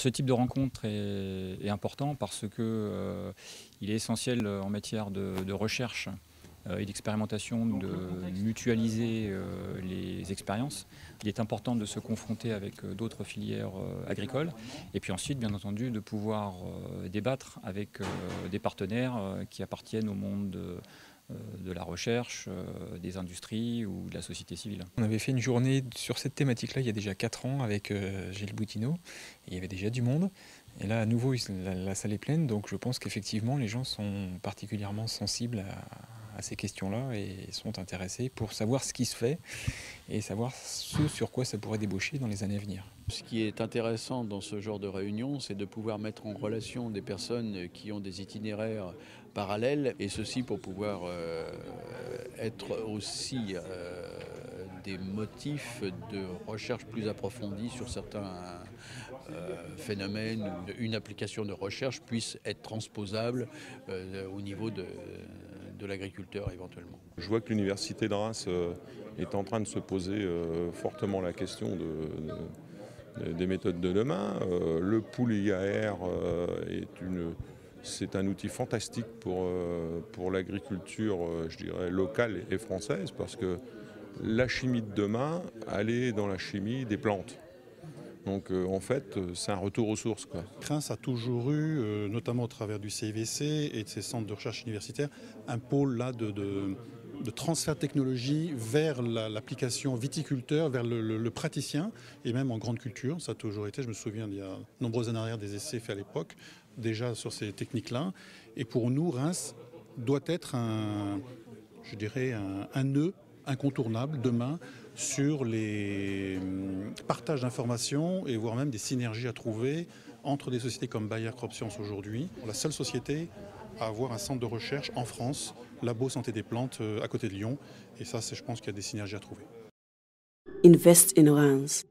Ce type de rencontre est important parce que il est essentiel en matière de recherche et d'expérimentation de mutualiser les expériences. Il est important de se confronter avec d'autres filières agricoles et puis ensuite, bien entendu, de pouvoir débattre avec des partenaires qui appartiennent au monde de la recherche, des industries ou de la société civile. On avait fait une journée sur cette thématique-là il y a déjà 4 ans avec Gilles Boutineau, et il y avait déjà du monde. Et là, à nouveau, la salle est pleine, donc je pense qu'effectivement, les gens sont particulièrement sensibles à ces questions-là et sont intéressés pour savoir ce qui se fait et savoir ce sur quoi ça pourrait débaucher dans les années à venir. Ce qui est intéressant dans ce genre de réunion, c'est de pouvoir mettre en relation des personnes qui ont des itinéraires parallèles, et ceci pour pouvoir être aussi des motifs de recherche plus approfondie sur certains phénomènes, où une application de recherche puisse être transposable au niveau de l'agriculteur éventuellement. Je vois que l'université de Reims est en train de se poser fortement la question des méthodes de demain. Le pool IAR c'est un outil fantastique pour l'agriculture, je dirais, locale et française, parce que la chimie de demain, elle est dans la chimie des plantes. Donc en fait, c'est un retour aux sources, quoi. Reims a toujours eu, notamment au travers du CIVC et de ses centres de recherche universitaires, un pôle là de transfert de technologie vers l'application viticulteur, vers le praticien, et même en grande culture. Ça a toujours été, je me souviens, il y a de nombreuses années arrière, des essais faits à l'époque, déjà sur ces techniques-là. Et pour nous, Reims doit être je dirais, un nœud incontournable demain sur les partages d'informations et voire même des synergies à trouver entre des sociétés comme Bayer CropScience aujourd'hui. La seule société à avoir un centre de recherche en France, Labo Santé des Plantes, à côté de Lyon. Et ça, je pense qu'il y a des synergies à trouver. Invest in Reims.